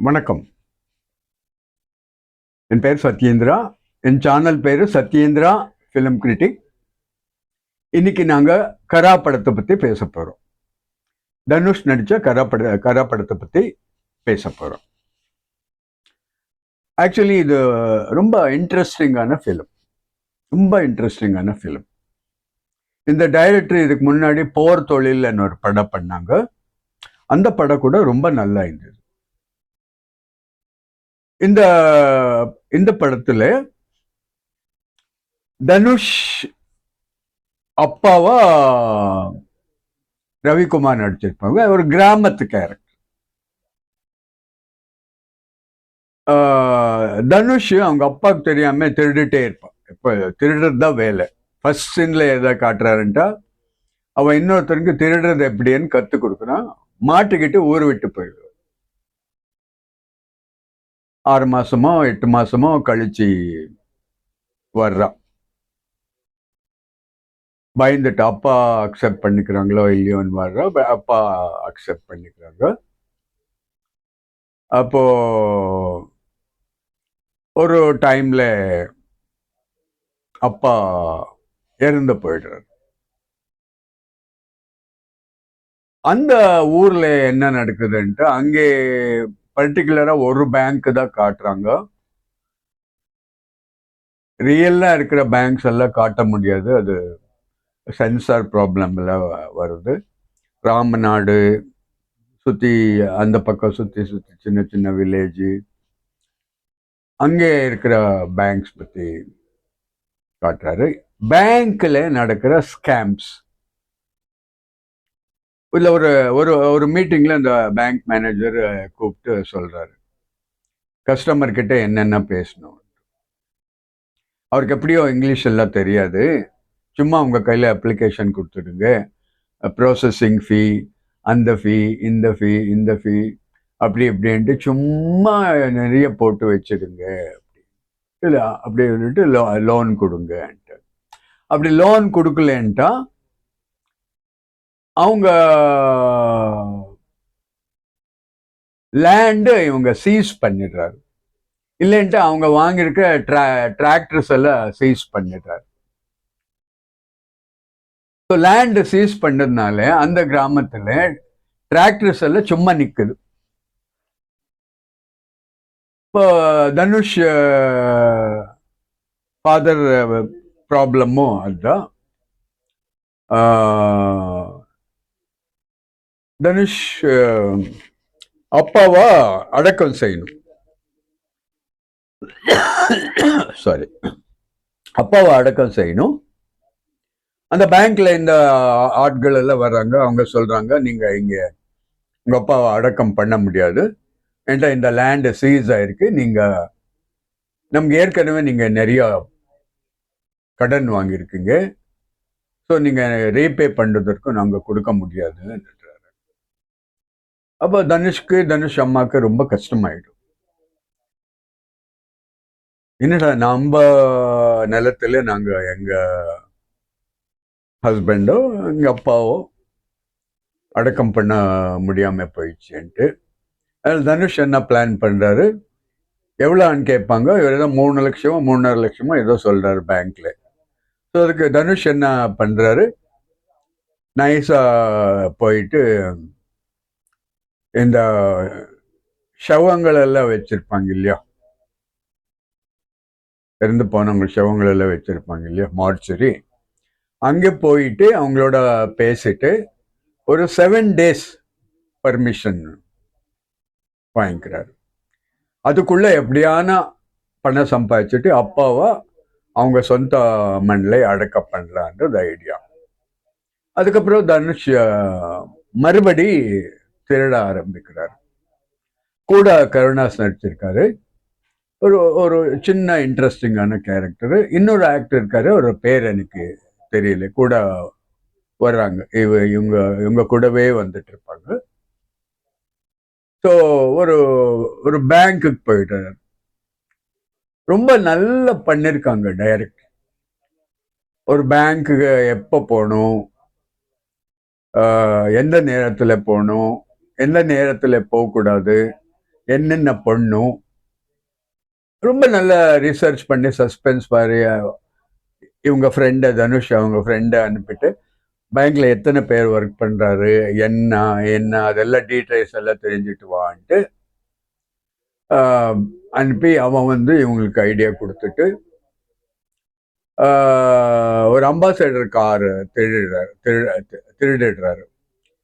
வணக்கம். என் பேர் சத்யேந்திரா. என் சேனல் பேர் சத்யேந்திரா ஃபிலிம் கிரிட்டிக். இன்னைக்கு நாங்கள் கரா படத்தை பற்றி பேச போகிறோம். தனுஷ் நடித்த கரா படத்தை பற்றி பேச போகிறோம். ஆக்சுவலி இது ரொம்ப இன்ட்ரெஸ்டிங்கான ஃபிலிம். இந்த டைரக்டர் இதுக்கு முன்னாடி போர் தொழில்னு ஒரு படம் பண்ணாங்க. அந்த படம் கூட ரொம்ப நல்லா இருந்தது. இந்த இந்த படத்துல தனுஷ் அப்பாவா ரவிக்குமார் நடிச்சிருப்பாங்க. ஒரு கிராமத்து கேரக்டர். தனுஷ் அவங்க அப்பாவுக்கு தெரியாம திருடிட்டே இருப்பான். இப்ப திருடுறது தான் வேலை. ஃபர்ஸ்ட் சீன்ல எதை காட்டுறாருன்ட்டா, அவன் இன்னொருத்தருக்கு திருடுறது எப்படின்னு கத்து கொடுக்குறான். மாட்டிக்கிட்டு ஊர் விட்டு போயிடுவான். 6 மாசமோ 8 மாசமோ கழிச்சு வர்றான். பயந்துட்டு அப்பா அக்செப்ட் பண்ணிக்கிறாங்களோ இல்லையோன்னு வர்றா. அப்பா அக்செப்ட் பண்ணிக்கிறாங்க. அப்போ ஒரு டைம்ல அப்பா இறந்து போயிடுறாரு. அந்த ஊர்ல என்ன நடக்குதுன்ட்டு அங்கே பர்டிகுலரா ஒரு பேங்க் தான் காட்டுறாங்க. ரியல்லா இருக்கிற பேங்க்ஸ் எல்லாம் காட்ட முடியாது. அது சென்சார் ப்ராப்ளம் எல்லாம் வருது. ராமநாடு சுத்தி, அந்த பக்கம் சுத்தி சின்ன சின்ன வில்லேஜ், அங்கே இருக்கிற பேங்க்ஸ் பத்தி காட்டுறாரு. பேங்க்ல நடக்கிற ஸ்கேம்ஸ். இதுல ஒரு ஒரு ஒரு மீட்டிங்ல இந்த பேங்க் மேனேஜர் கூப்பிட்டு சொல்றாரு, கஸ்டமர் கிட்ட என்னென்ன பேசணும். அவருக்கு எப்படியோ இங்கிலீஷ் எல்லாம் தெரியாது. சும்மா உங்க கையில அப்ளிகேஷன் கொடுத்துடுங்க, ப்ராசஸிங் ஃபீ, அந்த ஃபீ, இந்த ஃபீ, இந்த ஃபீ, அப்படி இப்படின்ட்டு சும்மா நிறைய போட்டு வச்சிடுங்க. இல்லை அப்படி சொல்லிட்டு லோன் கொடுங்கன்ட்டு. அப்படி லோன் கொடுக்கலன்ட்டா அவங்க லேண்டு இவங்க சீஸ் பண்ணிடுறாரு. இல்லைன்ட்டு அவங்க வாங்கியிருக்க டிராக்டர்ஸ் எல்லாம் சீஸ் பண்ணிடுறாரு. லேண்ட் சீஸ் பண்ணதுனால அந்த கிராமத்துல டிராக்டர்ஸ் எல்லாம் சும்மா நிக்குது. இப்போ தனுஷ் ஃபாதர் ப்ராப்ளமும் அதுதான். தனுஷ் அப்பாவா அடக்கம் செய்யணும். சாரி, அப்பாவை அடக்கம் செய்யணும். அந்த பேங்க்ல இந்த ஆட்கள் எல்லாம் வர்றாங்க. அவங்க சொல்றாங்க, நீங்க இங்க உங்க அப்பாவை அடக்கம் பண்ண முடியாது, என்கிட்ட இந்த லேண்ட் சீஸ் ஆயிருக்கு. நீங்க நமக்கு ஏற்கனவே நீங்க நிறைய கடன் வாங்கியிருக்கீங்க, ஸோ நீங்க ரீபே பண்றதற்கும் நாங்க கொடுக்க முடியாதுன்னு. அப்போ தனுஷ் அம்மாவுக்கு ரொம்ப கஷ்டமாயிடும். என்னடா நம்ம நிலத்துல நாங்க எங்க ஹஸ்பண்டோ எங்க அப்பாவோ அடக்கம் பண்ண முடியாம போயிடுச்சுன்ட்டு. அதில் தனுஷ் என்ன பிளான் பண்றாரு, எவ்வளோன்னு கேட்பாங்க. இவர் ஏதோ 3 லட்சமோ 3.5 லட்சமோ ஏதோ சொல்றாரு பேங்க்ல. ஸோ அதுக்கு தனுஷ் என்ன பண்றாரு, நைஸா போயிட்டு இந்த சவங்கள் எல்லாம் வச்சிருப்பாங்க இல்லையா, இறந்து போனவங்க சவங்கள் எல்லாம் வச்சிருப்பாங்க இல்லையா, மார்ச்சரி, அங்கே போயிட்டு அவங்களோட பேசிட்டு ஒரு 7 days பர்மிஷன் வாங்கிக்கிறாரு. அதுக்குள்ள எப்படியான பணம் சம்பாதிச்சுட்டு அப்பாவை அவங்க சொந்த மண்ணில் அடக்க பண்ணலான்றது ஐடியா. அதுக்கப்புறம் தனுஷ் மறுபடி திருட ஆரம்பிக்கிறார். கூட கருணாஸ் நடிச்சிருக்காரு. ஒரு ஒரு சின்ன இன்ட்ரெஸ்டிங்கான கேரக்டர். இன்னொரு ஆக்டர் இருக்காரு, ஒரு பேர் எனக்கு தெரியல, கூட வர்றாங்க. இவங்க கூடவே வந்துட்டு இருப்பாங்க. ஸோ ஒரு ஒரு பேங்க்குக்கு போயிட்டாரு. ரொம்ப நல்லா பண்ணிருக்காங்க டைரக்ட். ஒரு பேங்க்குக்கு எப்போ போகணும், எந்த நேரத்தில் போகணும், எந்த நேரத்தில் போகக்கூடாது, என்னென்ன பண்ணும், ரொம்ப நல்ல ரிசர்ச் பண்ணி சஸ்பென்ஸ் மாதிரி இவங்க ஃப்ரெண்டை தனுஷ் அவங்க ஃப்ரெண்டை அனுப்பிட்டு பேங்க்ல எத்தனை பேர் ஒர்க் பண்றாரு, என்ன என்ன அதெல்லாம் டீட்டெயில்ஸ் எல்லாம் தெரிஞ்சுட்டு வான்ட்டு அனுப்பி அவன் வந்து இவங்களுக்கு ஐடியா கொடுத்துட்டு ஒரு அம்பாசடர் கார் திருடிடுறாரு.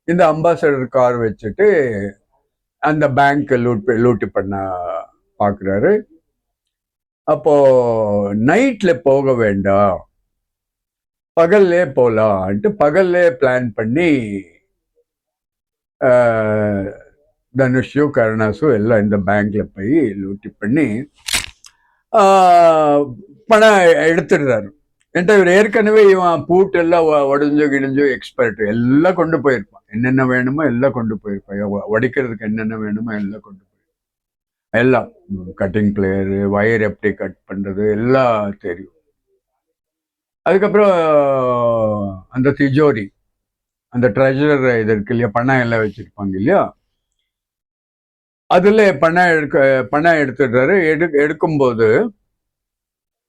இந்த அம்பாசடர் கார் வச்சுட்டு அந்த பேங்க் லூட்டி பண்ண பார்க்குறாரு. அப்போ நைட்ல போக வேண்டாம், பகல்லே போகலான்ட்டு பகல்லே பிளான் பண்ணி தனுஷும் கருணாஸும் எல்லாம் இந்த பேங்க்ல போய் லூட்டி பண்ணி பணம் எடுத்துடுறாரு. என்கிட்ட இவர் ஏற்கனவே இவன் பூட்டு எல்லாம் உடஞ்சோ கிழிஞ்சோ எக்ஸ்பர்ட், எல்லாம் கொண்டு போயிருப்பான். என்னென்ன வேணுமோ எல்லாம் கொண்டு போயிருப்பான். உடைக்கிறதுக்கு என்னென்ன வேணுமோ எல்லாம் கொண்டு போயிருப்பான். எல்லாம் கட்டிங் பிளேயரு, வயர் எப்படி கட் பண்றது எல்லாம் தெரியும். அதுக்கப்புறம் அந்த திஜோரி, அந்த ட்ரெஜரர் இது இருக்கு இல்லையா, பணம் எல்லாம் வச்சிருப்பாங்க இல்லையா, அதுல பணம் எடுத்துடுறாரு. எடுக்கும்போது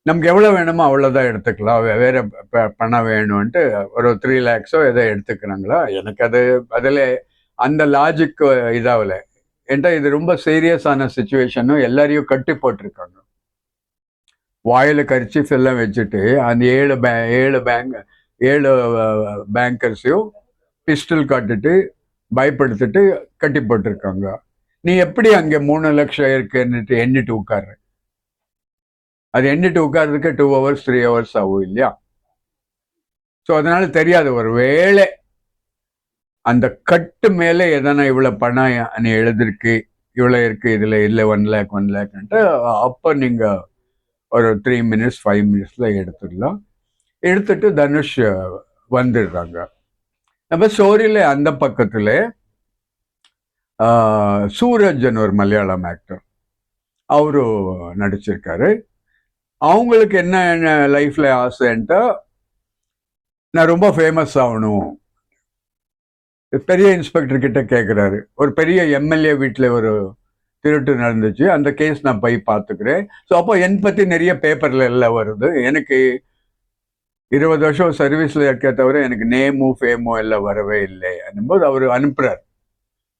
நமக்கு எவ்வளவு வேணுமோ அவ்வளவுதான் எடுத்துக்கலாம், வேற பணம் வேணும்ன்ட்டு ஒரு 3 lakhs எதை எடுத்துக்கிறாங்களா. எனக்கு அதுல அந்த லாஜிக் இதாகல. ஏன்டா இது ரொம்ப சீரியஸான சுச்சுவேஷனும் எல்லாரையும் கட்டி போட்டிருக்காங்க. வாயில கர்ச்சீஃப் எல்லாம் வச்சுட்டு அந்த 7 பேங்கர்ஸையும் பிஸ்டல் காட்டுட்டு பயப்படுத்திட்டு கட்டி போட்டிருக்காங்க. நீ எப்படி அங்கே 3 லட்சம் இருக்குன்னுட்டு எண்ணிட்டு உட்கார்ற? அது எண்ணிட்டு உட்கார்றதுக்கு 2 hours 3 hours ஆகும் இல்லையா? ஸோ அதனால தெரியாது, ஒரு வேளை அந்த கட்டு மேலே எதனா இவ்வளவு பணம் நீ எழுதிருக்கு, இவ்வளவு இருக்கு, இதுல இல்லை 1 lakh 1 lakhன்ட்டு அப்போ நீங்க ஒரு 3 minutes 5 minutesல எடுத்துடலாம். எடுத்துட்டு தனுஷ் வந்துடுறாங்க. நம்ம ஸ்டோரியில அந்த பக்கத்துல சூரஜன் ஒரு மலையாளம் ஆக்டர், அவரு நடிச்சிருக்காரு. அவங்களுக்கு என்ன லைஃப்ல ஆசைன்ட்டா, நான் ரொம்ப ஃபேமஸ் ஆகணும். பெரிய இன்ஸ்பெக்டர் கிட்ட கேட்குறாரு, ஒரு பெரிய எம்எல்ஏ வீட்டில் ஒரு திருட்டு நடந்துச்சு, அந்த கேஸ் நான் போய் பார்த்துக்கிறேன். ஸோ அப்போ என்னை பற்றி நிறைய பேப்பர்ல எல்லாம் வருது. எனக்கு 20 வருஷம் சர்வீஸ்ல இருக்க தவிர எனக்கு நேமோ ஃபேமோ எல்லாம் வரவே இல்லை என்னும்போது அவர் அனுப்புறாரு.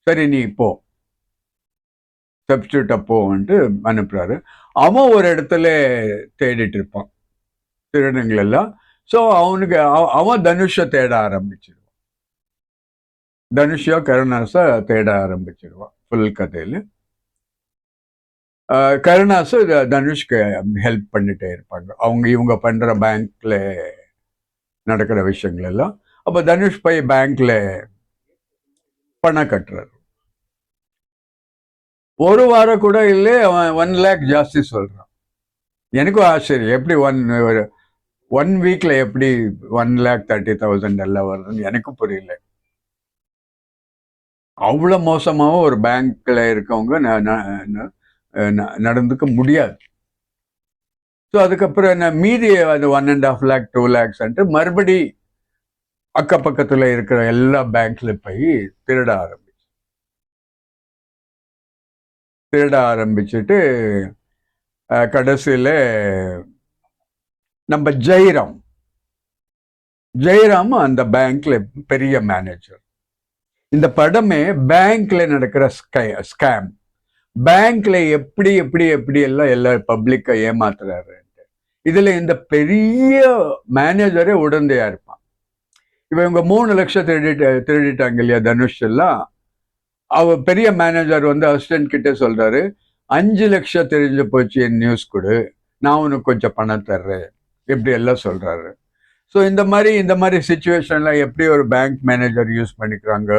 சரி நீ இப்போ சப்ஸ்டியூட் அப்போன்ட்டு அனுப்புறாரு. அவன் ஒரு இடத்துல தேடிட்டு இருப்பான் திருடங்கள் எல்லாம். ஸோ அவனுக்கு அவன் தனுஷை தேட ஆரம்பிச்சிருவான். தனுஷா கருணாஸை தேட ஆரம்பிச்சிருவான் ஃபுல் கதையில. கருணாஸு தனுஷ்க்கு ஹெல்ப் பண்ணிட்டே இருப்பாங்க, இவங்க பண்ற பேங்க்ல நடக்கிற விஷயங்கள் எல்லாம். அப்ப தனுஷ் போய் பேங்க்ல பணம் கட்டுறாரு. ஒரு வாரம் கூட இல்லை, அவன் 1 lakh ஜாஸ்தி சொல்றான். எனக்கும் ஆச்சரியம், எப்படி ஒன் வீக்ல எப்படி 1,30,000 எல்லாம் வருதுன்னு எனக்கும் புரியல. அவ்வளவு மோசமாவும் ஒரு பேங்க்ல இருக்கவங்க நடந்துக்க முடியாது. ஸோ அதுக்கப்புறம் என்ன மீதி அது 1.5 lakh 2 lakhs மறுபடி அக்கப்பக்கத்துல இருக்கிற எல்லா பேங்க்ல போய் திருட ஆரம்பிச்சுட்டு கடைசியில நம்ம ஜெயராம் அந்த பேங்க்ல பெரிய மேனேஜர். இந்த படமே பேங்க்ல நடக்கிற ஸ்கேம், பேங்க்ல எப்படி எப்படி எப்படி எல்லாம் எல்லா பப்ளிக்கை ஏமாத்துறாரு. இதுல இந்த பெரிய மேனேஜரே உடந்தையா இருப்பான். இவங்க 3 லட்சம் திருடிட்டாங்க இல்லையா தனுஷ் எல்லாம். அவ பெரிய மேனேஜர் வந்து அசிஸ்டன்ட் கிட்ட சொல்றாரு, 5 லட்சம் தெரிஞ்சு போச்சு, என் நியூஸ் கொடு, நான் உனக்கு கொஞ்சம் பணம் தர்றேன், இப்படி எல்லாம் சொல்றாரு. ஸோ இந்த மாதிரி சுச்சுவேஷன்ல எப்படி ஒரு பேங்க் மேனேஜர் யூஸ் பண்ணிக்கிறாங்க,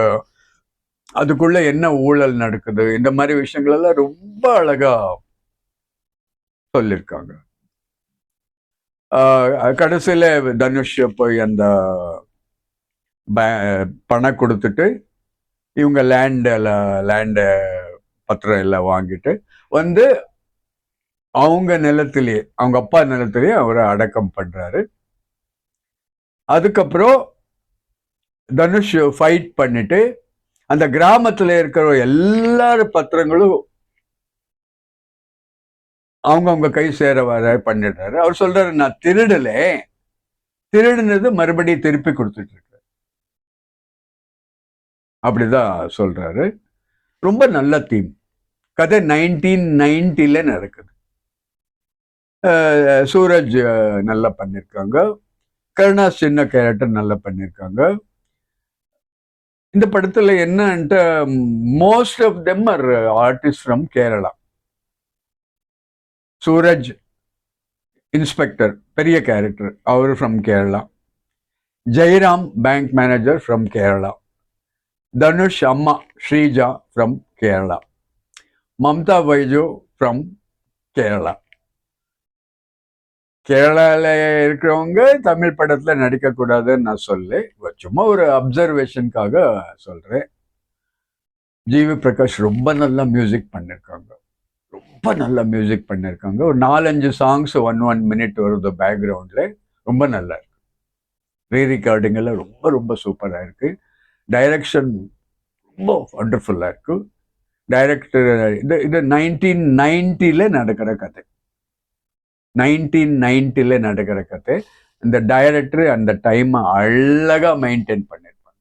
அதுக்குள்ள என்ன ஊழல் நடக்குது, இந்த மாதிரி விஷயங்கள் எல்லாம் ரொம்ப அழகா சொல்லியிருக்காங்க. கடைசியில தனுஷ் போய் அந்த பணம் கொடுத்துட்டு இவங்க லேண்ட பத்திரம் எல்லாம் வாங்கிட்டு வந்து அவங்க நிலத்திலேயே, அவங்க அப்பா நிலத்திலேயே அவரை அடக்கம் பண்றாரு. அதுக்கப்புறம் தனுஷ் ஃபைட் பண்ணிட்டு அந்த கிராமத்துல இருக்கிற எல்லாரும் பத்திரங்களும் அவங்க கை சேர வர பண்ணிடுறாரு. அவர் சொல்றாரு, நான் திருடல, திருடுனது மறுபடியும் திருப்பி கொடுத்துட்டு இருக்க. அப்படிதான் சொல்றாரு. ரொம்ப நல்ல தீம். கதை 1990 நடக்குது. சூரஜ் நல்லா பண்ணிருக்காங்க. கருணாஸ் சின்ன கேரக்டர் நல்லா பண்ணிருக்காங்க. இந்த படத்துல என்னன்ட்டு most of them are artist from Kerala. Suraj inspector, பெரிய கேரக்டர், அவர் from Kerala. Jayaram bank manager from Kerala. Dhanush அம்மா ஸ்ரீஜா ஃப்ரம் கேரளா. மம்தா பைஜு ஃப்ரம் கேரளா. கேரளால இருக்கிறவங்க தமிழ் படத்துல நடிக்க கூடாதுன்னு நான் சொல்ல, சும்மா ஒரு அப்சர்வேஷனுக்காக சொல்றேன். ஜிவி பிரகாஷ் ரொம்ப நல்லா மியூசிக் பண்ணிருக்காங்க. ரொம்ப நல்லா மியூசிக் பண்ணிருக்காங்க. ஒரு 4-5 சாங்ஸ் 1 மினிட் வருது பேக்ரவுண்ட்ல. ரொம்ப நல்லா இருக்கு. ரீ ரெக்கார்டிங் எல்லாம் ரொம்ப ரொம்ப சூப்பரா இருக்கு. டைரக்ஷன் ரொம்ப வண்டர்ஃபுல்லா இருக்கு. டைரக்டர் இது 1990 நடக்கிற கதை. 1990 நடக்கிற கதை. இந்த டைரக்டர் அந்த டைம் அழகா மெயின்டைன் பண்ணிருப்பாங்க.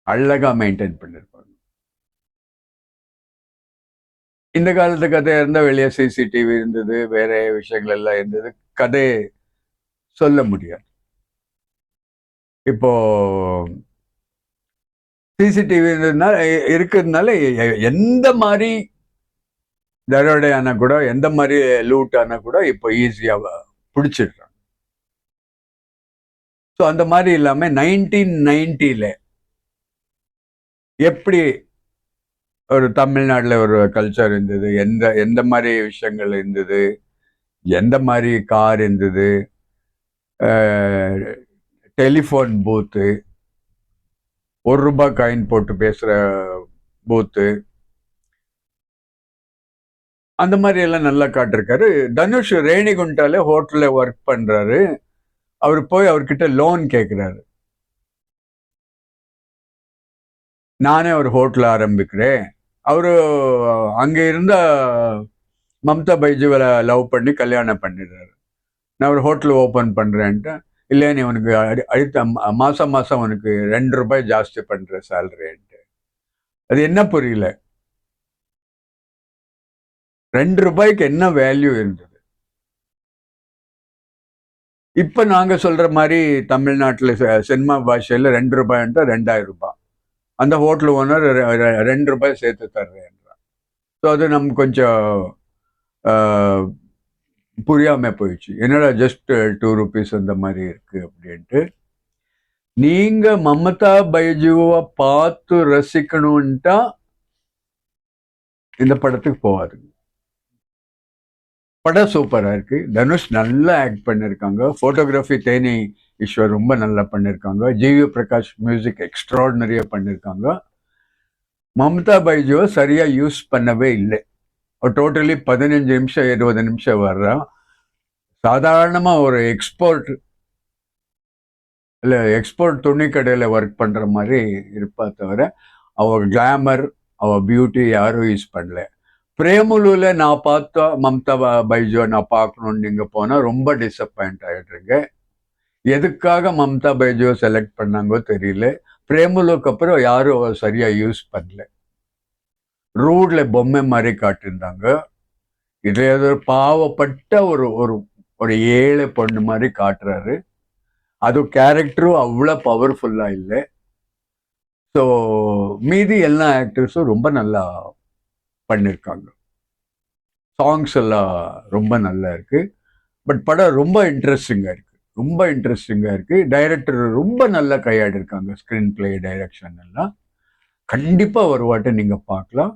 அழகா மெயின்டைன் பண்ணிருப்பாங்க. இந்த காலத்து கதை இருந்தா வெளியே சிசிடிவி இருந்தது, வேற விஷயங்கள் எல்லாம் இருந்தது, கதை சொல்ல முடியாது. இப்போ சிசிடிவி இருக்கிறதுனால எந்த மாதிரி தரோடை ஆனா கூட, எந்த மாதிரி லூட் ஆனா கூட இப்போ ஈஸியா பிடிச்சிடுறாங்க. ஸோ அந்த மாதிரி இல்லாம 1990 எப்படி ஒரு தமிழ்நாட்டில் ஒரு கல்ச்சர் இருந்தது, எந்த எந்த மாதிரி விஷயங்கள் இருந்தது, எந்த மாதிரி கார் இருந்தது, டெலிஃபோன் பூத்து, ₹1 காயின் போட்டு பேசுற பூத்து, அந்த மாதிரி எல்லாம் நல்லா காட்டிருக்காரு. தனுஷ் ரேணிகுண்டால ஹோட்டல்ல ஒர்க் பண்றாரு. அவர் போய் அவர்கிட்ட லோன் கேட்கிறாரு. நானே ஒரு ஹோட்டல் ஆரம்பிக்கிறேன். அவரு அங்க இருந்த மம்தா பைஜுவை லவ் பண்ணி கல்யாணம் பண்ணிடுறாரு. நான் ஒரு ஹோட்டல் ஓபன் பண்றேன்ட்டு, இல்லை நீ உனக்கு அடுத்த மாசம் மாசம் உனக்கு ₹2 ஜாஸ்தி பண்ற சேலரின்ட்டு. அது என்ன புரியல. ₹2 என்ன வேல்யூ இருந்தது? இப்ப நாங்க சொல்ற மாதிரி தமிழ்நாட்டுல சினிமா பாஷையில ₹2 ₹2000. அந்த ஹோட்டல் ஓனர் ₹2 சேர்த்து தர்றேன்றான். ஸோ அது நமக்கு கொஞ்சம் புரியாம போயிடுச்சு. என்னடா ஜஸ்ட் ₹2 அந்த மாதிரி இருக்கு அப்படின்ட்டு. நீங்க மமதா பைஜுவை பார்த்து ரசிக்கணும்ட்டா இந்த படத்துக்கு போகாதுங்க. படம் சூப்பரா இருக்கு. தனுஷ் நல்லா ஆக்ட் பண்ணிருக்காங்க. போட்டோகிராஃபி தேனி ஈஸ்வர் ரொம்ப நல்லா பண்ணிருக்காங்க. ஜிவி பிரகாஷ் மியூசிக் எக்ஸ்ட்ராடினரியா பண்ணிருக்காங்க. மம்தா பைஜுவை சரியா யூஸ் பண்ணவே இல்லை. டோட்டலி 15 நிமிஷம் 20 நிமிஷம் வர்றான். சாதாரணமா ஒரு எக்ஸ்போர்ட் துணி கடையில ஒர்க் பண்ற மாதிரி இருப்பா தவிர, அவ கிளாமர், அவ பியூட்டி யாரும் யூஸ் பண்ணல. பிரேமுலுல நான் பார்த்தா மம்தா பைஜுவை நான் பார்க்கணும்னு நீங்க போனா ரொம்ப டிசப்பாயிண்ட் ஆயிடுறீங்க. எதுக்காக மம்தா பைஜுவை செலக்ட் பண்ணாங்கோ தெரியல. பிரேமுலுக்கு அப்புறம் யாரும் சரியா யூஸ் பண்ணல. ரோட்ல பொம்மை மாதிரி காட்டியிருந்தாங்க. இதுல ஏதோ பாவப்பட்ட ஒரு ஒரு ஒரு ஏழை பொண்ணு மாதிரி காட்டுறாரு. அது கேரக்டரும் அவ்வளோ பவர்ஃபுல்லா இல்லை. ஸோ மீதி எல்லா ஆக்டர்ஸும் ரொம்ப நல்லா பண்ணியிருக்காங்க. சாங்ஸ் எல்லாம் ரொம்ப நல்லா இருக்கு. பட் படம் ரொம்ப இன்ட்ரெஸ்டிங்கா இருக்கு. ரொம்ப இன்ட்ரெஸ்டிங்கா இருக்கு. டைரக்டர் ரொம்ப நல்லா கையாடி இருக்காங்க. ஸ்கிரீன் பிளே, டைரக்ஷன் எல்லாம் கண்டிப்பா ஒரு வாட்டி நீங்க பார்க்கலாம்.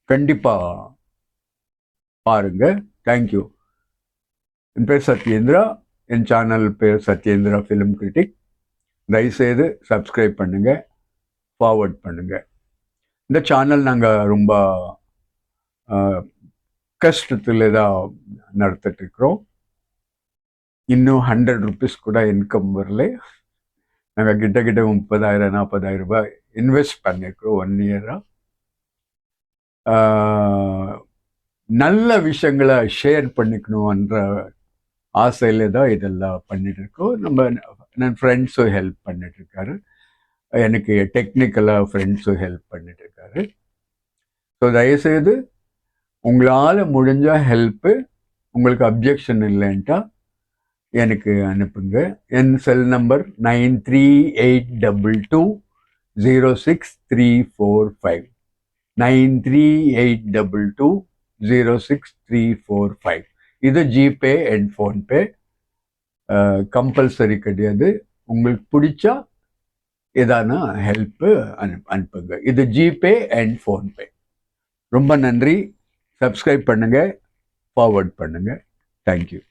கண்டிப்பா பாருங்க. தேங்க்யூ. என் பேர் சத்யேந்திரா. என் சேனல் பேர் சத்யேந்திரா ஃபிலிம் கிரிட்டிக். தயவுசெய்து சப்ஸ்கிரைப் பண்ணுங்க, ஃபார்வர்ட் பண்ணுங்க. இந்த சேனல் நாங்கள் ரொம்ப கஷ்டத்தில் தான் நடத்திட்டு இருக்கிறோம். இன்னும் ₹100 கூட இன்கம் வரல. நாங்கள் கிட்ட 30,000 40,000 இன்வெஸ்ட் பண்ணியிருக்கிறோம் 1 இயரா. நல்ல விஷயங்களை ஷேர் பண்ணிக்கணுன்ற ஆசையில் தான் இதெல்லாம் பண்ணிட்டு இருக்கோம். என் ஃப்ரெண்ட்ஸும் ஹெல்ப் பண்ணிட்டு இருக்காரு, எனக்கு டெக்னிக்கலாக ஃப்ரெண்ட்ஸும் ஹெல்ப் பண்ணிட்டு இருக்காரு. ஸோ தயவுசெய்து உங்களால் முடிஞ்ச ஹெல்ப்பு, உங்களுக்கு அப்ஜெக்ஷன் இல்லைன்ட்டா எனக்கு அனுப்புங்க. என் செல் நம்பர் 9382206345 9382206345. இது ஜிபே அண்ட் ஃபோன்பே, கம்பல்சரி கிடையாது. உங்களுக்கு பிடிச்சா ஏதானா ஹெல்ப்பு அனுப்புங்க. இது ஜிபே அண்ட் ஃபோன்பே. ரொம்ப நன்றி. சப்ஸ்கிரைப் பண்ணுங்க, ஃபார்வர்ட் பண்ணுங்க. தேங்க்யூ.